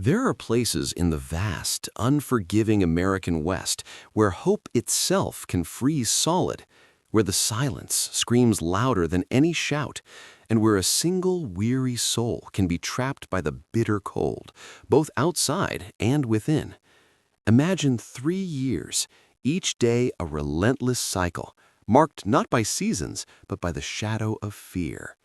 There are places in the vast, unforgiving American West where hope itself can freeze solid, where the silence screams louder than any shout, and where a single weary soul can be trapped by the bitter cold, both outside and within. Imagine 3 years, each day a relentless cycle, marked not by seasons, but by the shadow of fear.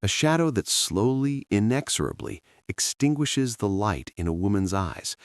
A shadow that slowly, inexorably, extinguishes the light in a woman's eyes.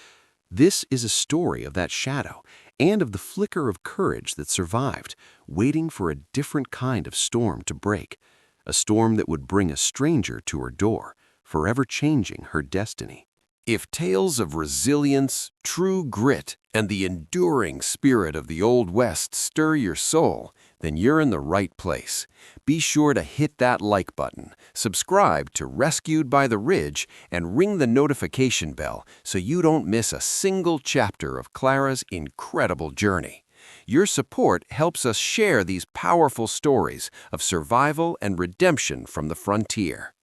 This is a story of that shadow and of the flicker of courage that survived, waiting for a different kind of storm to break, a storm that would bring a stranger to her door, forever changing her destiny. If tales of resilience, true grit, and the enduring spirit of the Old West stir your soul, then you're in the right place. Be sure to hit that like button, subscribe to Rescued by the Ridge, and ring the notification bell so you don't miss a single chapter of Clara's incredible journey. Your support helps us share these powerful stories of survival and redemption from the frontier.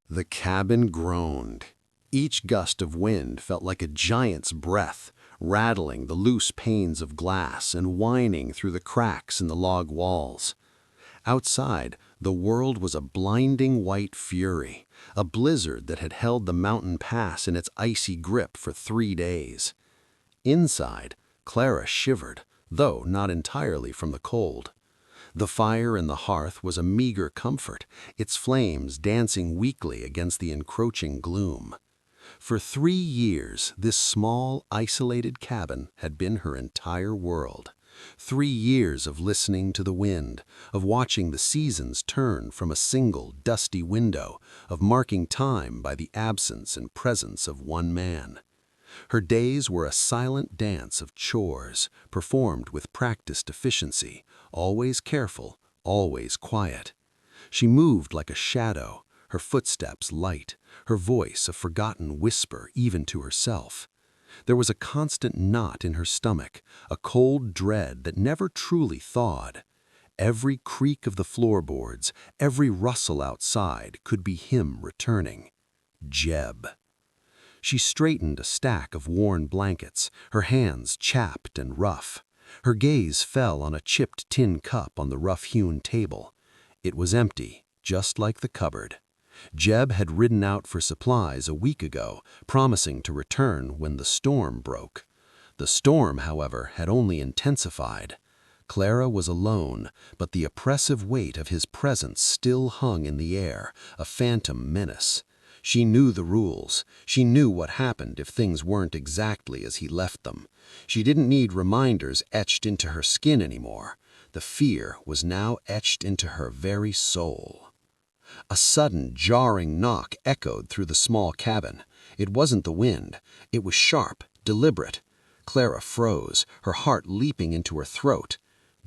The cabin groaned. Each gust of wind felt like a giant's breath, rattling the loose panes of glass and whining through the cracks in the log walls. Outside, the world was a blinding white fury, a blizzard that had held the mountain pass in its icy grip for 3 days. Inside, Clara shivered, though not entirely from the cold. The fire in the hearth was a meager comfort, its flames dancing weakly against the encroaching gloom. For 3 years, this small, isolated cabin had been her entire world. 3 years of listening to the wind, of watching the seasons turn from a single, dusty window, of marking time by the absence and presence of one man. Her days were a silent dance of chores, performed with practiced efficiency, always careful, always quiet. She moved like a shadow, her footsteps light, her voice a forgotten whisper even to herself. There was a constant knot in her stomach, a cold dread that never truly thawed. Every creak of the floorboards, every rustle outside could be him returning. Jeb. She straightened a stack of worn blankets, her hands chapped and rough. Her gaze fell on a chipped tin cup on the rough-hewn table. It was empty, just like the cupboard. Jeb had ridden out for supplies a week ago, promising to return when the storm broke. The storm, however, had only intensified. Clara was alone, but the oppressive weight of his presence still hung in the air, a phantom menace. She knew the rules. She knew what happened if things weren't exactly as he left them. She didn't need reminders etched into her skin anymore. The fear was now etched into her very soul. A sudden, jarring knock echoed through the small cabin. It wasn't the wind. It was sharp, deliberate. Clara froze, her heart leaping into her throat.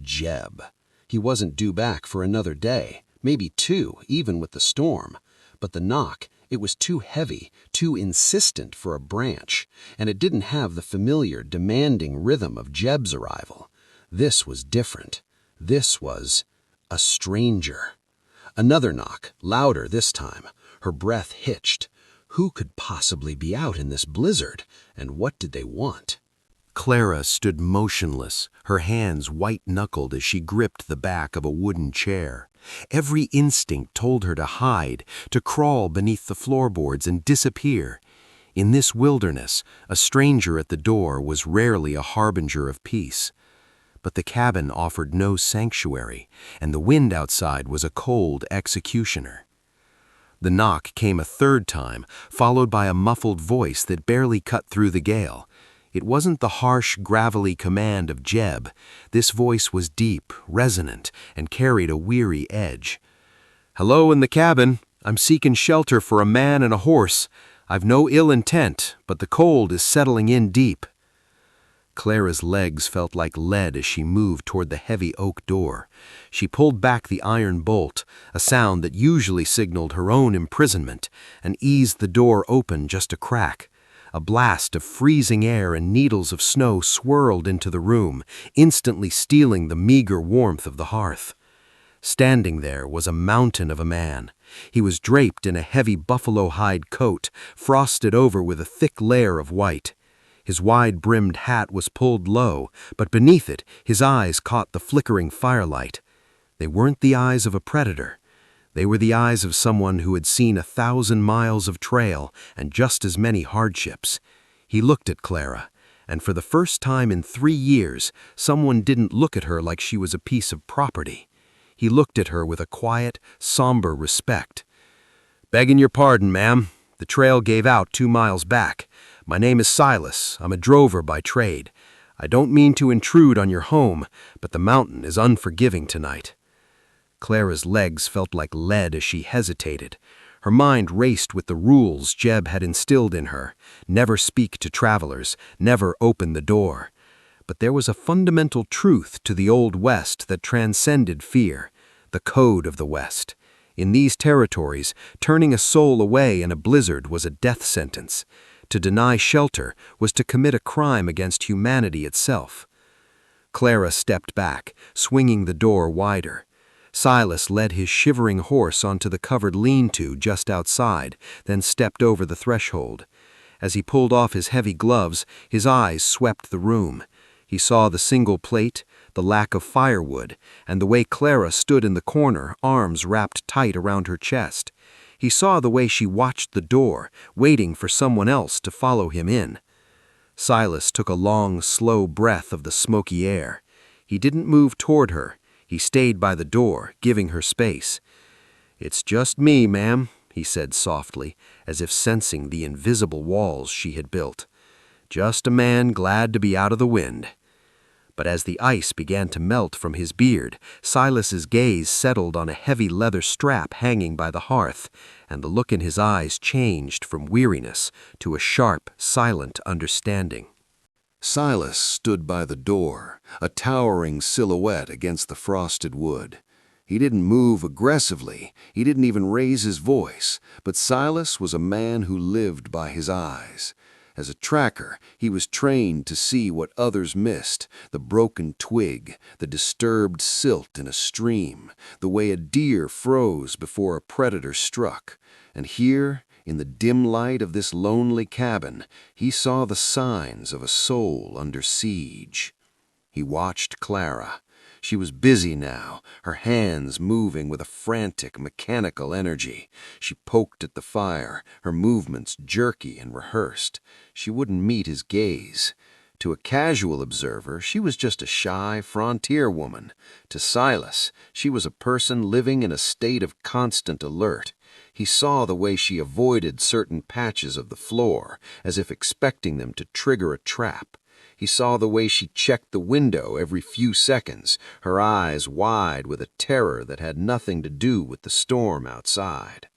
Jeb. He wasn't due back for another day, maybe 2, even with the storm. But the knock, it was too heavy, too insistent for a branch, and it didn't have the familiar, demanding rhythm of Jeb's arrival. This was different. This was a stranger. Another knock, louder this time. Her breath hitched. Who could possibly be out in this blizzard, and what did they want? Clara stood motionless, her hands white-knuckled as she gripped the back of a wooden chair. Every instinct told her to hide, to crawl beneath the floorboards and disappear. In this wilderness, a stranger at the door was rarely a harbinger of peace. But the cabin offered no sanctuary, and the wind outside was a cold executioner. The knock came a 3rd time, followed by a muffled voice that barely cut through the gale. It wasn't the harsh, gravelly command of Jeb. This voice was deep, resonant, and carried a weary edge. "Hello in the cabin. I'm seeking shelter for a man and a horse. I've no ill intent, but the cold is settling in deep." Clara's legs felt like lead as she moved toward the heavy oak door. She pulled back the iron bolt, a sound that usually signaled her own imprisonment, and eased the door open just a crack. A blast of freezing air and needles of snow swirled into the room, instantly stealing the meager warmth of the hearth. Standing there was a mountain of a man. He was draped in a heavy buffalo hide coat, frosted over with a thick layer of white. His wide-brimmed hat was pulled low, but beneath it his eyes caught the flickering firelight. They weren't the eyes of a predator. They were the eyes of someone who had seen 1,000 miles of trail and just as many hardships. He looked at Clara, and for the first time in 3 years, someone didn't look at her like she was a piece of property. He looked at her with a quiet, somber respect. "Begging your pardon, ma'am. The trail gave out 2 miles back. My name is Silas. I'm a drover by trade. I don't mean to intrude on your home, but the mountain is unforgiving tonight." Clara's legs felt like lead as she hesitated. Her mind raced with the rules Jeb had instilled in her. Never speak to travelers, never open the door. But there was a fundamental truth to the Old West that transcended fear, the code of the West. In these territories, turning a soul away in a blizzard was a death sentence. To deny shelter was to commit a crime against humanity itself. Clara stepped back, swinging the door wider. Silas led his shivering horse onto the covered lean-to just outside, then stepped over the threshold. As he pulled off his heavy gloves, his eyes swept the room. He saw the single plate, the lack of firewood, and the way Clara stood in the corner, arms wrapped tight around her chest. He saw the way she watched the door, waiting for someone else to follow him in. Silas took a long, slow breath of the smoky air. He didn't move toward her. He stayed by the door, giving her space. "It's just me, ma'am," he said softly, as if sensing the invisible walls she had built. "Just a man glad to be out of the wind." But as the ice began to melt from his beard, Silas's gaze settled on a heavy leather strap hanging by the hearth, and the look in his eyes changed from weariness to a sharp, silent understanding. Silas stood by the door, a towering silhouette against the frosted wood. He didn't move aggressively, he didn't even raise his voice, but Silas was a man who lived by his eyes. As a tracker, he was trained to see what others missed, the broken twig, the disturbed silt in a stream, the way a deer froze before a predator struck. And here, in the dim light of this lonely cabin, he saw the signs of a soul under siege. He watched Clara. She was busy now, her hands moving with a frantic, mechanical energy. She poked at the fire, her movements jerky and rehearsed. She wouldn't meet his gaze. To a casual observer, she was just a shy frontier woman. To Silas, she was a person living in a state of constant alert. He saw the way she avoided certain patches of the floor, as if expecting them to trigger a trap. He saw the way she checked the window every few seconds, her eyes wide with a terror that had nothing to do with the storm outside.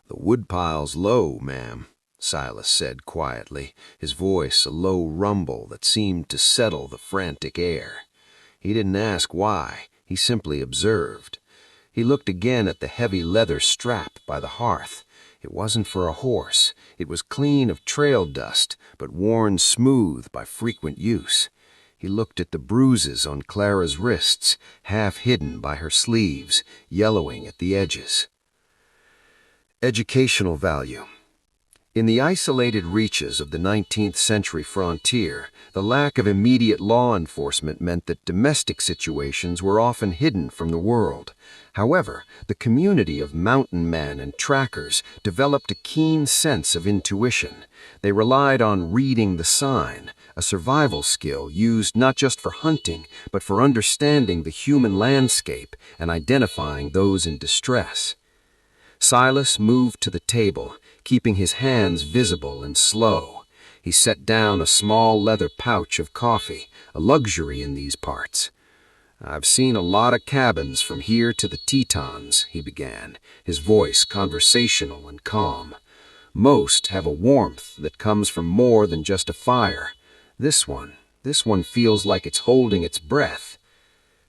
"The woodpile's low, ma'am," Silas said quietly, his voice a low rumble that seemed to settle the frantic air. He didn't ask why, he simply observed. He looked again at the heavy leather strap by the hearth. It wasn't for a horse. It was clean of trail dust, but worn smooth by frequent use. He looked at the bruises on Clara's wrists, half hidden by her sleeves, yellowing at the edges. Educational value. In the isolated reaches of the 19th century frontier, the lack of immediate law enforcement meant that domestic situations were often hidden from the world. However, the community of mountain men and trackers developed a keen sense of intuition. They relied on reading the sign, a survival skill used not just for hunting, but for understanding the human landscape and identifying those in distress. Silas moved to the table, keeping his hands visible and slow. He set down a small leather pouch of coffee, a luxury in these parts. "I've seen a lot of cabins from here to the Tetons," he began, his voice conversational and calm. "Most have a warmth that comes from more than just a fire. This one feels like it's holding its breath."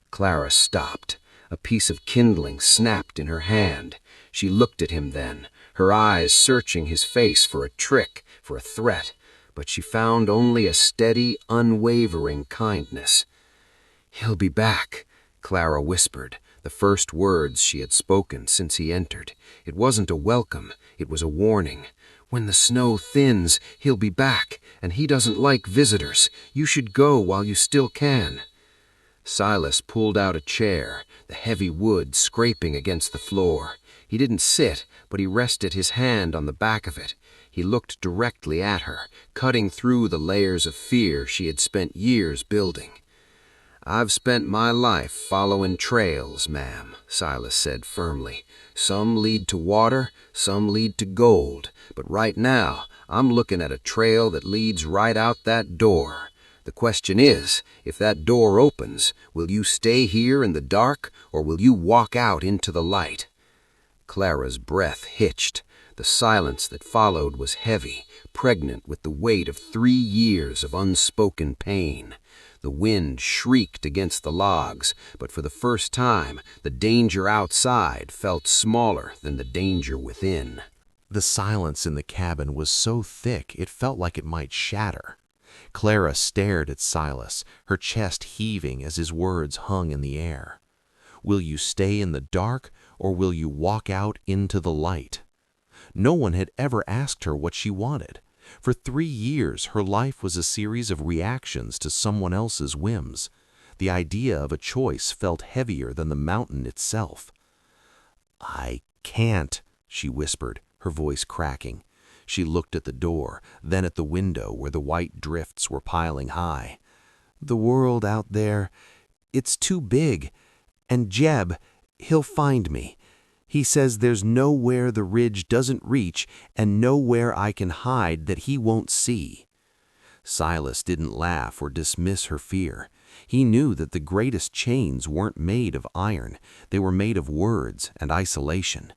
Clara stopped. A piece of kindling snapped in her hand. She looked at him then, her eyes searching his face for a trick, for a threat, but she found only a steady, unwavering kindness. "He'll be back," Clara whispered, The first words she had spoken since he entered. It wasn't a welcome, it was a warning. "When the snow thins, he'll be back, and he doesn't like visitors. You should go while you still can." Silas pulled out a chair, the heavy wood scraping against the floor. He didn't sit, but he rested his hand on the back of it. He looked directly at her, cutting through the layers of fear she had spent years building. "I've spent my life following trails, ma'am," Silas said firmly. "Some lead to water, some lead to gold, but right now I'm looking at a trail that leads right out that door. The question is, if that door opens, will you stay here in the dark, or will you walk out into the light?" Clara's breath hitched. The silence that followed was heavy, pregnant with the weight of 3 years of unspoken pain. The wind shrieked against the logs, but for the first time, the danger outside felt smaller than the danger within. The silence in the cabin was so thick it felt like it might shatter. Clara stared at Silas, her chest heaving as his words hung in the air. "Will you stay in the dark, or will you walk out into the light?" No one had ever asked her what she wanted. For 3 years, her life was a series of reactions to someone else's whims. The idea of a choice felt heavier than the mountain itself. "I can't," she whispered, her voice cracking. She looked at the door, then at the window where the white drifts were piling high. "The world out there, it's too big. And Jeb, he'll find me. He says there's nowhere the ridge doesn't reach and nowhere I can hide that he won't see." Silas didn't laugh or dismiss her fear. He knew that the greatest chains weren't made of iron, they were made of words and isolation.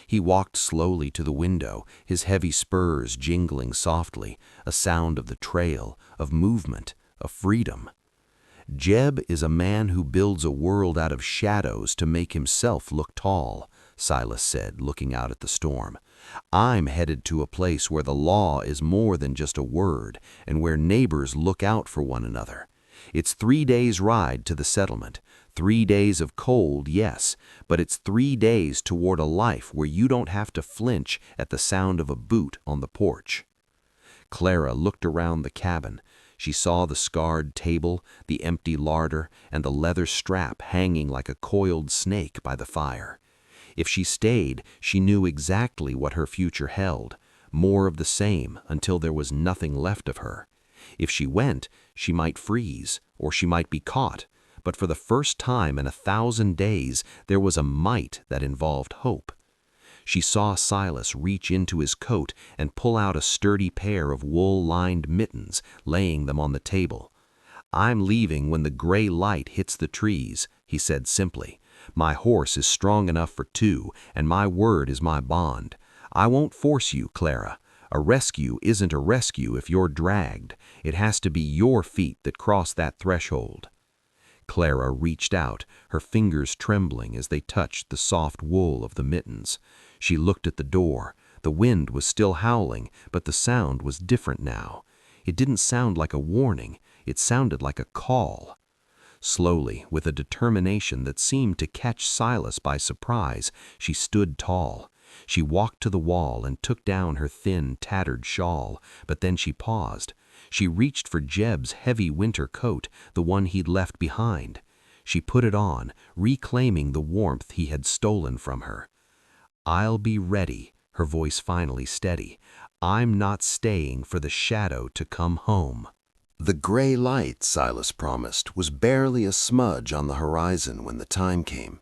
He walked slowly to the window, his heavy spurs jingling softly, a sound of the trail, of movement, of freedom. "Jeb is a man who builds a world out of shadows to make himself look tall," Silas said, looking out at the storm. "I'm headed to a place where the law is more than just a word, and where neighbors look out for one another. It's 3 days' ride to the settlement. 3 days of cold, yes, but it's 3 days toward a life where you don't have to flinch at the sound of a boot on the porch." Clara looked around the cabin. She saw the scarred table, the empty larder, and the leather strap hanging like a coiled snake by the fire. If she stayed, she knew exactly what her future held, more of the same until there was nothing left of her. If she went, she might freeze, or she might be caught, but for the first time in 1,000 days, there was a might that involved hope. She saw Silas reach into his coat and pull out a sturdy pair of wool-lined mittens, laying them on the table. "I'm leaving when the gray light hits the trees," he said simply. "My horse is strong enough for 2, and my word is my bond. I won't force you, Clara. A rescue isn't a rescue if you're dragged. It has to be your feet that cross that threshold." Clara reached out, her fingers trembling as they touched the soft wool of the mittens. She looked at the door. The wind was still howling, but the sound was different now. It didn't sound like a warning. It sounded like a call. Slowly, with a determination that seemed to catch Silas by surprise, she stood tall. She walked to the wall and took down her thin, tattered shawl, but then she paused. She reached for Jeb's heavy winter coat, the one he'd left behind. She put it on, reclaiming the warmth he had stolen from her. "I'll be ready," her voice finally steady. "I'm not staying for the shadow to come home." The gray light, Silas promised, was barely a smudge on the horizon when the time came.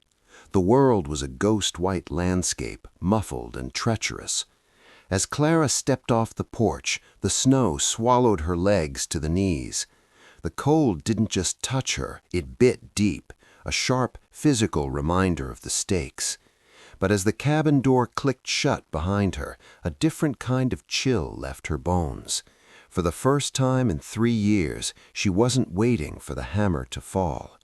The world was a ghost-white landscape, muffled and treacherous. As Clara stepped off the porch, the snow swallowed her legs to the knees. The cold didn't just touch her, it bit deep, a sharp physical reminder of the stakes. But as the cabin door clicked shut behind her, a different kind of chill left her bones. For the first time in 3 years, she wasn't waiting for the hammer to fall.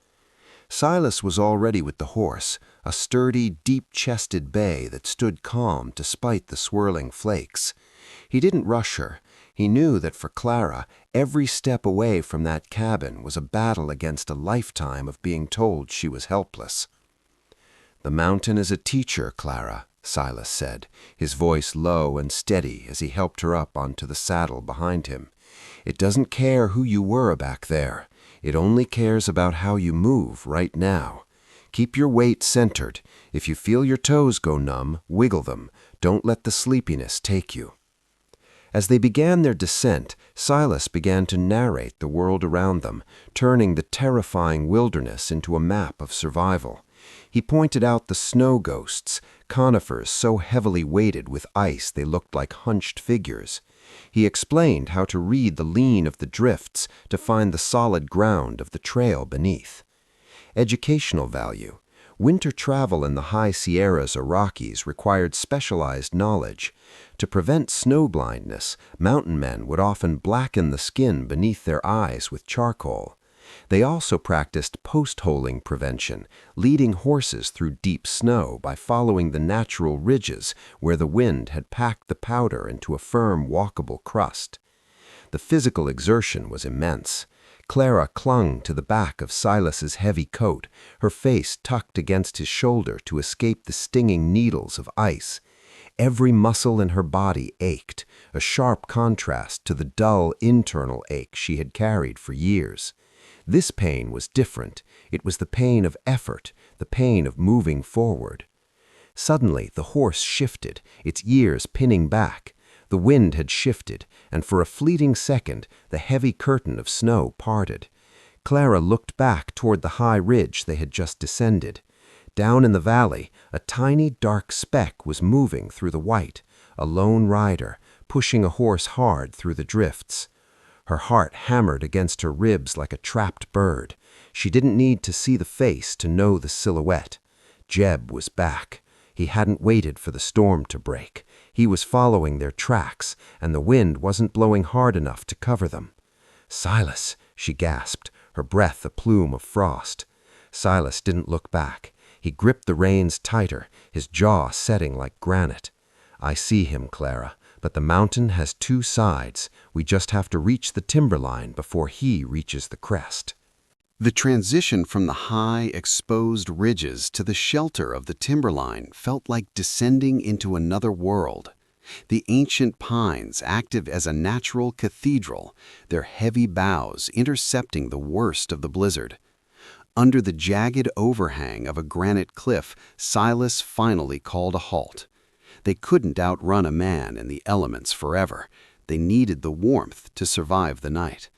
Silas was already with the horse, a sturdy, deep-chested bay that stood calm despite the swirling flakes. He didn't rush her. He knew that for Clara, every step away from that cabin was a battle against a lifetime of being told she was helpless. "The mountain is a teacher, Clara," Silas said, his voice low and steady as he helped her up onto the saddle behind him. "It doesn't care who you were back there. It only cares about how you move right now. Keep your weight centered. If you feel your toes go numb, wiggle them. Don't let the sleepiness take you." As they began their descent, Silas began to narrate the world around them, turning the terrifying wilderness into a map of survival. He pointed out the snow ghosts, conifers so heavily weighted with ice they looked like hunched figures. He explained how to read the lean of the drifts to find the solid ground of the trail beneath. Educational value. Winter travel in the high Sierras or Rockies required specialized knowledge. To prevent snow blindness, mountain men would often blacken the skin beneath their eyes with charcoal. They also practiced post-holing prevention, leading horses through deep snow by following the natural ridges where the wind had packed the powder into a firm, walkable crust. The physical exertion was immense. Clara clung to the back of Silas's heavy coat, her face tucked against his shoulder to escape the stinging needles of ice. Every muscle in her body ached, a sharp contrast to the dull internal ache she had carried for years. This pain was different. It was the pain of effort, the pain of moving forward. Suddenly, the horse shifted, its ears pinning back. The wind had shifted, and for a fleeting second, the heavy curtain of snow parted. Clara looked back toward the high ridge they had just descended. Down in the valley, a tiny dark speck was moving through the white, a lone rider, pushing a horse hard through the drifts. Her heart hammered against her ribs like a trapped bird. She didn't need to see the face to know the silhouette. Jeb was back. He hadn't waited for the storm to break. He was following their tracks, and the wind wasn't blowing hard enough to cover them. "Silas," she gasped, her breath a plume of frost. Silas didn't look back. He gripped the reins tighter, his jaw setting like granite. "I see him, Clara, but the mountain has two sides. We just have to reach the timberline before he reaches the crest." The transition from the high, exposed ridges to the shelter of the timberline felt like descending into another world. The ancient pines active as a natural cathedral, their heavy boughs intercepting the worst of the blizzard. Under the jagged overhang of a granite cliff, Silas finally called a halt. They couldn't outrun a man in the elements forever. They needed the warmth to survive the night.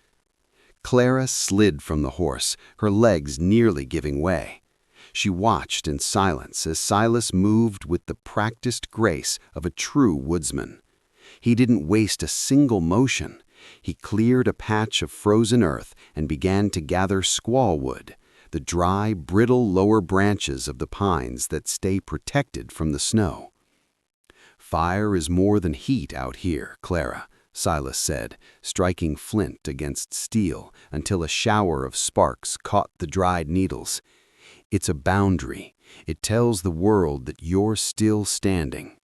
Clara slid from the horse, her legs nearly giving way. She watched in silence as Silas moved with the practiced grace of a true woodsman. He didn't waste a single motion. He cleared a patch of frozen earth and began to gather squaw wood, the dry, brittle lower branches of the pines that stay protected from the snow. "Fire is more than heat out here, Clara," Silas said, striking flint against steel until a shower of sparks caught the dried needles. "It's a boundary. It tells the world that you're still standing."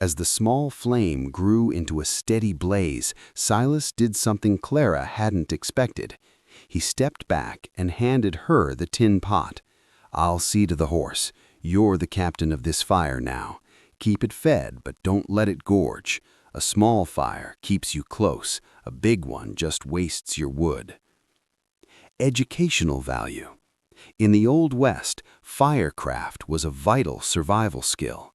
As the small flame grew into a steady blaze, Silas did something Clara hadn't expected. He stepped back and handed her the tin pot. "I'll see to the horse. You're the captain of this fire now. Keep it fed, but don't let it gorge. A small fire keeps you close. A big one just wastes your wood." Educational value. In the Old West, firecraft was a vital survival skill.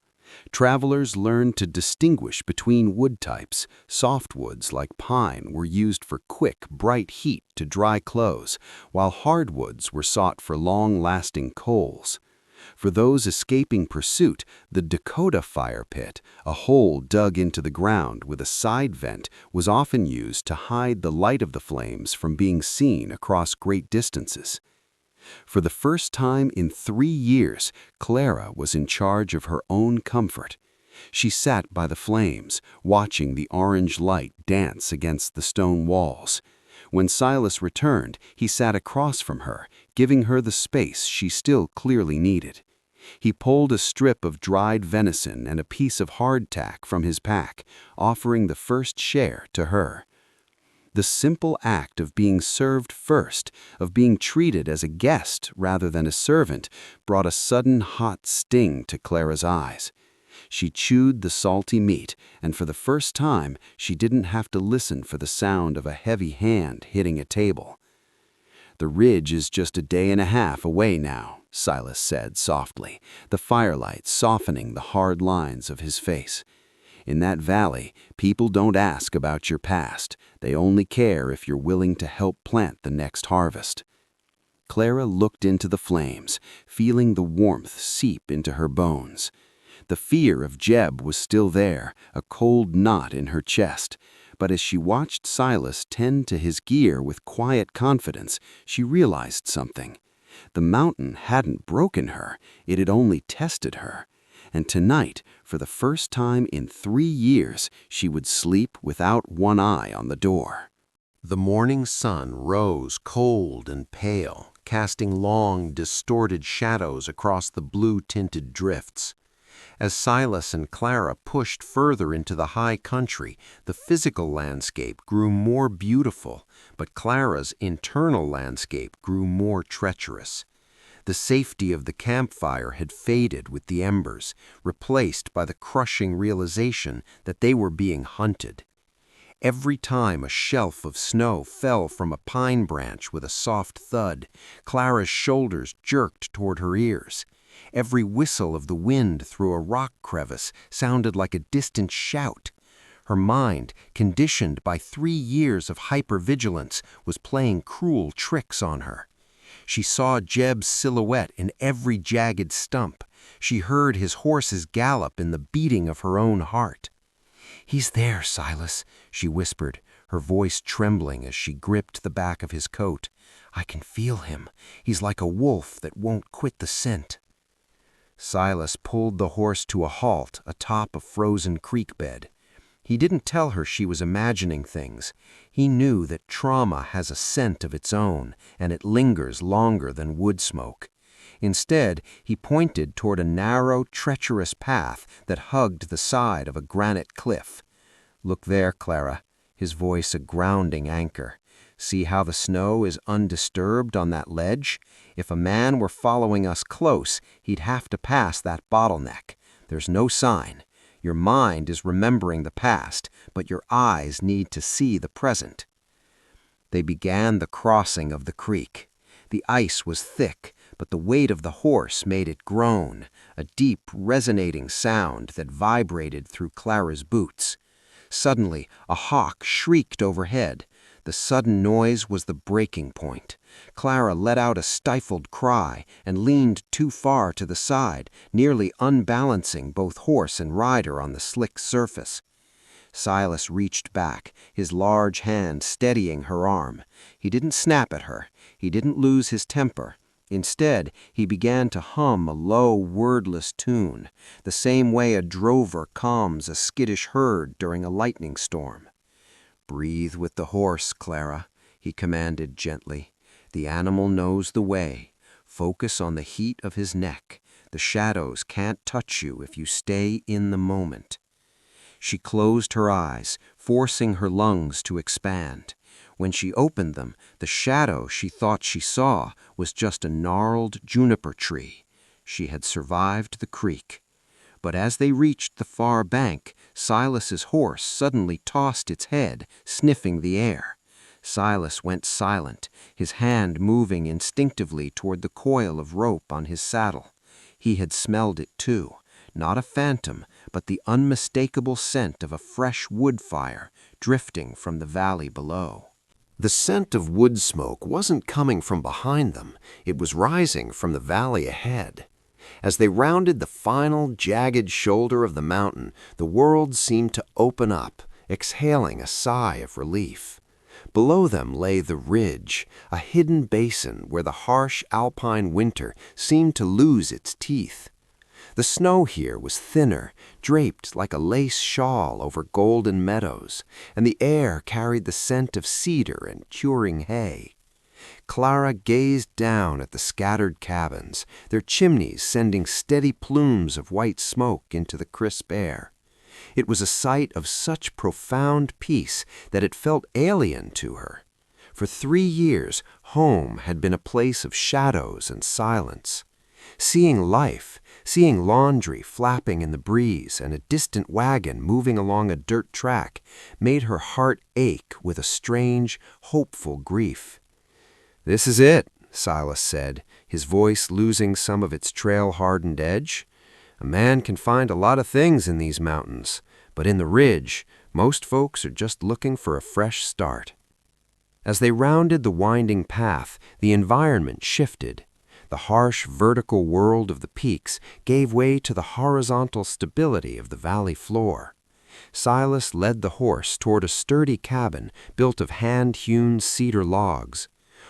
Travelers learned to distinguish between wood types. Softwoods like pine were used for quick, bright heat to dry clothes, while hardwoods were sought for long-lasting coals. For those escaping pursuit, the Dakota fire pit, a hole dug into the ground with a side vent, was often used to hide the light of the flames from being seen across great distances. For the first time in 3 years, Clara was in charge of her own comfort. She sat by the flames, watching the orange light dance against the stone walls. When Silas returned, he sat across from her, giving her the space she still clearly needed. He pulled a strip of dried venison and a piece of hardtack from his pack, offering the first share to her. The simple act of being served first, of being treated as a guest rather than a servant, brought a sudden hot sting to Clara's eyes. She chewed the salty meat, and for the first time she didn't have to listen for the sound of a heavy hand hitting a table. "The ridge is just a day and a half away now," Silas said softly, the firelight softening the hard lines of his face. "In that valley, people don't ask about your past. They only care if you're willing to help plant the next harvest." Clara looked into the flames, feeling the warmth seep into her bones. The fear of Jeb was still there, a cold knot in her chest. But as she watched Silas tend to his gear with quiet confidence, she realized something. The mountain hadn't broken her, it had only tested her. And tonight, for the first time in 3 years, she would sleep without one eye on the door. The morning sun rose cold and pale, casting long, distorted shadows across the blue-tinted drifts. As Silas and Clara pushed further into the high country, the physical landscape grew more beautiful, but Clara's internal landscape grew more treacherous. The safety of the campfire had faded with the embers, replaced by the crushing realization that they were being hunted. Every time a shelf of snow fell from a pine branch with a soft thud, Clara's shoulders jerked toward her ears. Every whistle of the wind through a rock crevice sounded like a distant shout. Her mind, conditioned by 3 years of hypervigilance, was playing cruel tricks on her. She saw Jeb's silhouette in every jagged stump. She heard his horse's gallop in the beating of her own heart. "He's there, Silas," she whispered, her voice trembling as she gripped the back of his coat. "I can feel him. He's like a wolf that won't quit the scent." Silas pulled the horse to a halt atop a frozen creek bed. He didn't tell her she was imagining things. He knew that trauma has a scent of its own, and it lingers longer than wood smoke. Instead, he pointed toward a narrow, treacherous path that hugged the side of a granite cliff. "Look there, Clara," his voice a grounding anchor. "See how the snow is undisturbed on that ledge? If a man were following us close, he'd have to pass that bottleneck. There's no sign. Your mind is remembering the past, but your eyes need to see the present." They began the crossing of the creek. The ice was thick, but the weight of the horse made it groan, a deep, resonating sound that vibrated through Clara's boots. Suddenly, a hawk shrieked overhead. The sudden noise was the breaking point. Clara let out a stifled cry and leaned too far to the side, nearly unbalancing both horse and rider on the slick surface. Silas reached back, his large hand steadying her arm. He didn't snap at her. He didn't lose his temper. Instead, he began to hum a low, wordless tune, the same way a drover calms a skittish herd during a lightning storm. "Breathe with the horse, Clara," he commanded gently. "The animal knows the way. Focus on the heat of his neck. The shadows can't touch you if you stay in the moment." She closed her eyes, forcing her lungs to expand. When she opened them, the shadow she thought she saw was just a gnarled juniper tree. She had survived the creek. But as they reached the far bank, Silas's horse suddenly tossed its head, sniffing the air. Silas went silent, his hand moving instinctively toward the coil of rope on his saddle. He had smelled it too, not a phantom, but the unmistakable scent of a fresh wood fire drifting from the valley below. The scent of wood smoke wasn't coming from behind them, it was rising from the valley ahead. As they rounded the final, jagged shoulder of the mountain, the world seemed to open up, exhaling a sigh of relief. Below them lay the ridge, a hidden basin where the harsh alpine winter seemed to lose its teeth. The snow here was thinner, draped like a lace shawl over golden meadows, and the air carried the scent of cedar and curing hay. Clara gazed down at the scattered cabins, their chimneys sending steady plumes of white smoke into the crisp air. It was a sight of such profound peace that it felt alien to her. For 3 years, home had been a place of shadows and silence. Seeing life, seeing laundry flapping in the breeze and a distant wagon moving along a dirt track, made her heart ache with a strange, hopeful grief. "This is it," Silas said, his voice losing some of its trail-hardened edge. "A man can find a lot of things in these mountains, but in the ridge, most folks are just looking for a fresh start." As they rounded the winding path, the environment shifted. The harsh vertical world of the peaks gave way to the horizontal stability of the valley floor. Silas led the horse toward a sturdy cabin built of hand-hewn cedar logs.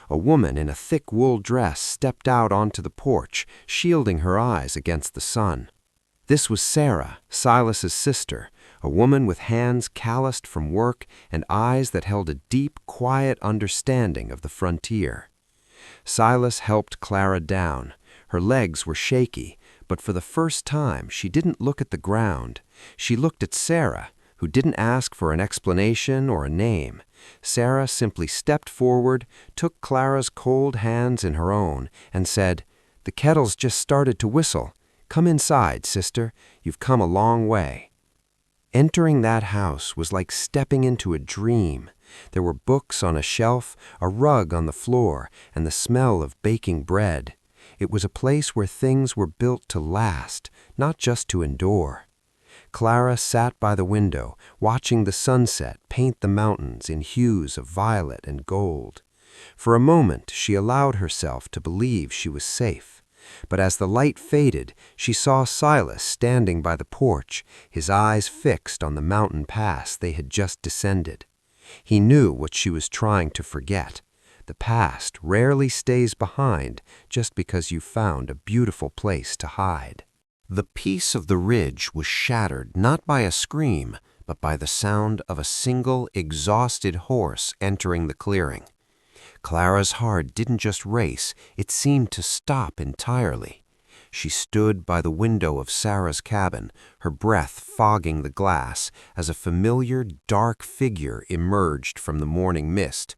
A woman in a thick wool dress stepped out onto the porch, shielding her eyes against the sun. This was Sarah, Silas's sister, a woman with hands calloused from work and eyes that held a deep, quiet understanding of the frontier. Silas helped Clara down. Her legs were shaky, but for the first time she didn't look at the ground. She looked at Sarah, who didn't ask for an explanation or a name. Sarah simply stepped forward, took Clara's cold hands in her own, and said, "The kettle's just started to whistle. Come inside, sister. You've come a long way." Entering that house was like stepping into a dream. There were books on a shelf, a rug on the floor, and the smell of baking bread. It was a place where things were built to last, not just to endure. Clara sat by the window, watching the sunset paint the mountains in hues of violet and gold. For a moment, she allowed herself to believe she was safe. But as the light faded, she saw Silas standing by the porch, his eyes fixed on the mountain pass they had just descended. He knew what she was trying to forget. The past rarely stays behind just because you found a beautiful place to hide. The peace of the ridge was shattered not by a scream, but by the sound of a single, exhausted horse entering the clearing. Clara's heart didn't just race, it seemed to stop entirely. She stood by the window of Sarah's cabin, her breath fogging the glass, as a familiar, dark figure emerged from the morning mist.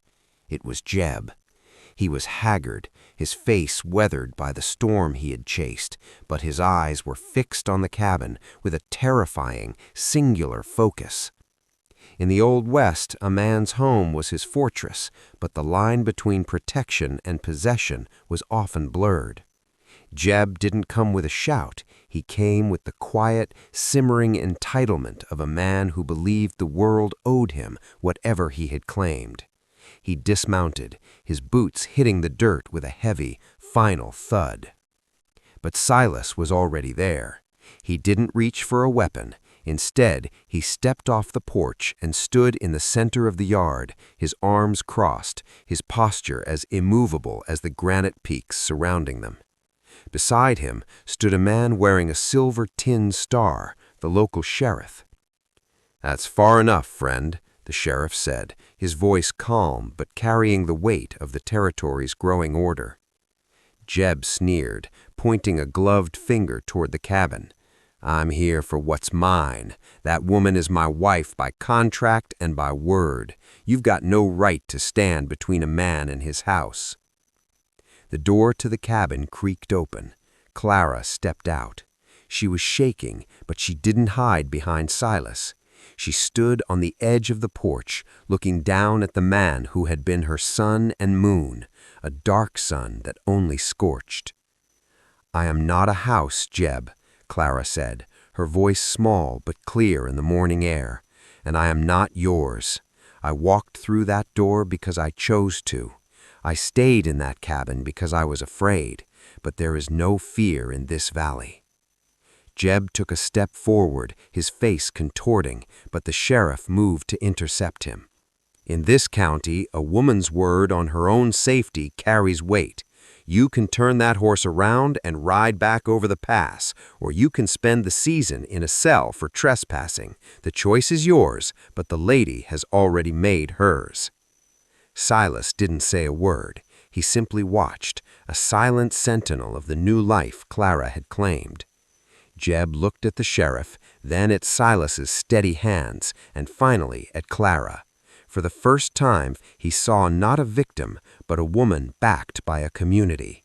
It was Jeb. He was haggard, his face weathered by the storm he had chased, but his eyes were fixed on the cabin with a terrifying, singular focus. In the Old West, a man's home was his fortress, but the line between protection and possession was often blurred. Jeb didn't come with a shout. He came with the quiet, simmering entitlement of a man who believed the world owed him whatever he had claimed. He dismounted, his boots hitting the dirt with a heavy, final thud. But Silas was already there. He didn't reach for a weapon. Instead, he stepped off the porch and stood in the center of the yard, his arms crossed, his posture as immovable as the granite peaks surrounding them. Beside him stood a man wearing a silver tin star, the local sheriff. "That's far enough, friend," the sheriff said, his voice calm but carrying the weight of the territory's growing order. Jeb sneered, pointing a gloved finger toward the cabin. "I'm here for what's mine. That woman is my wife by contract and by word. You've got no right to stand between a man and his house." The door to the cabin creaked open. Clara stepped out. She was shaking, but she didn't hide behind Silas. She stood on the edge of the porch, looking down at the man who had been her sun and moon, a dark sun that only scorched. "I am not a house, Jeb," Clara said, her voice small but clear in the morning air, "and I am not yours. I walked through that door because I chose to. I stayed in that cabin because I was afraid, but there is no fear in this valley." Jeb took a step forward, his face contorting, but the sheriff moved to intercept him. "In this county, a woman's word on her own safety carries weight. You can turn that horse around and ride back over the pass, or you can spend the season in a cell for trespassing. The choice is yours, but the lady has already made hers." Silas didn't say a word. He simply watched, a silent sentinel of the new life Clara had claimed. Jeb looked at the sheriff, then at Silas's steady hands, and finally at Clara. For the first time, he saw not a victim, but a woman backed by a community.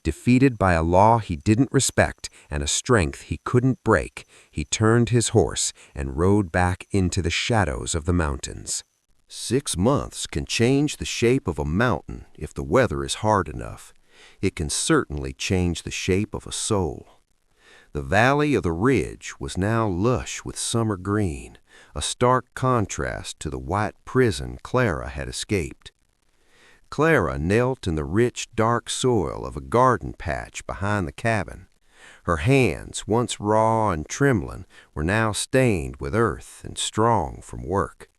Defeated by a law he didn't respect and a strength he couldn't break, he turned his horse and rode back into the shadows of the mountains. 6 months can change the shape of a mountain if the weather is hard enough. It can certainly change the shape of a soul. The valley of the ridge was now lush with summer green, a stark contrast to the white prison Clara had escaped. Clara knelt in the rich, dark soil of a garden patch behind the cabin. Her hands, once raw and trembling, were now stained with earth and strong from work.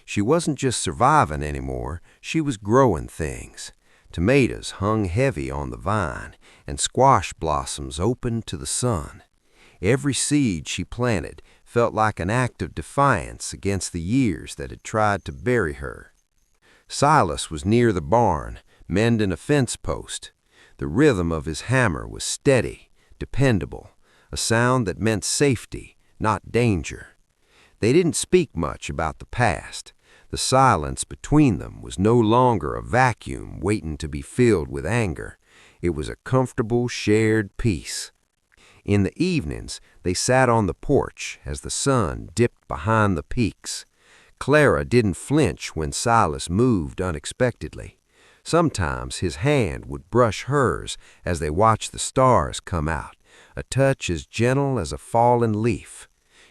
She wasn't just surviving anymore, she was growing things. Tomatoes hung heavy on the vine, and squash blossoms opened to the sun. Every seed she planted felt like an act of defiance against the years that had tried to bury her. Silas was near the barn, mending a fence post. The rhythm of his hammer was steady, dependable, a sound that meant safety, not danger. They didn't speak much about the past. The silence between them was no longer a vacuum waiting to be filled with anger. It was a comfortable, shared peace. In the evenings, they sat on the porch as the sun dipped behind the peaks. Clara didn't flinch when Silas moved unexpectedly. Sometimes his hand would brush hers as they watched the stars come out, a touch as gentle as a fallen leaf.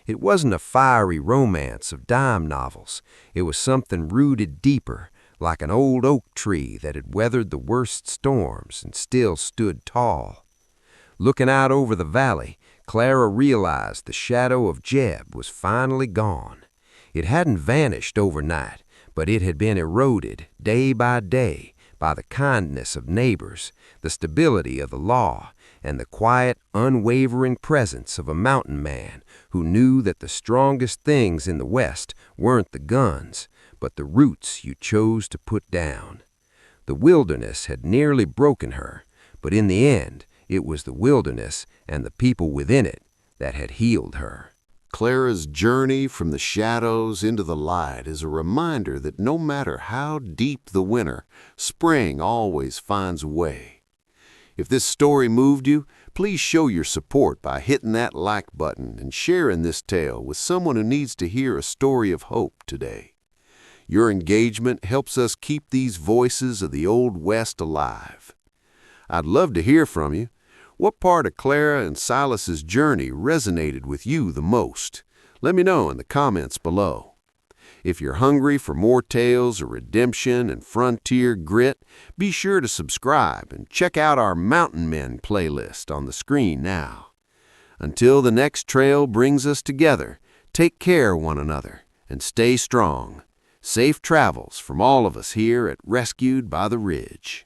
It wasn't a fiery romance of dime novels. It was something rooted deeper, like an old oak tree that had weathered the worst storms and still stood tall. Looking out over the valley, Clara realized the shadow of Jeb was finally gone. It hadn't vanished overnight, but it had been eroded day by day by the kindness of neighbors, the stability of the law, and the quiet, unwavering presence of a mountain man who knew that the strongest things in the West weren't the guns, but the roots you chose to put down. The wilderness had nearly broken her, but in the end, it was the wilderness and the people within it that had healed her. Clara's journey from the shadows into the light is a reminder that no matter how deep the winter, spring always finds a way. If this story moved you, please show your support by hitting that like button and sharing this tale with someone who needs to hear a story of hope today. Your engagement helps us keep these voices of the Old West alive. I'd love to hear from you. What part of Clara and Silas's journey resonated with you the most? Let me know in the comments below. If you're hungry for more tales of redemption and frontier grit, be sure to subscribe and check out our Mountain Men playlist on the screen now. Until the next trail brings us together, take care of one another and stay strong. Safe travels from all of us here at Rescued by the Ridge.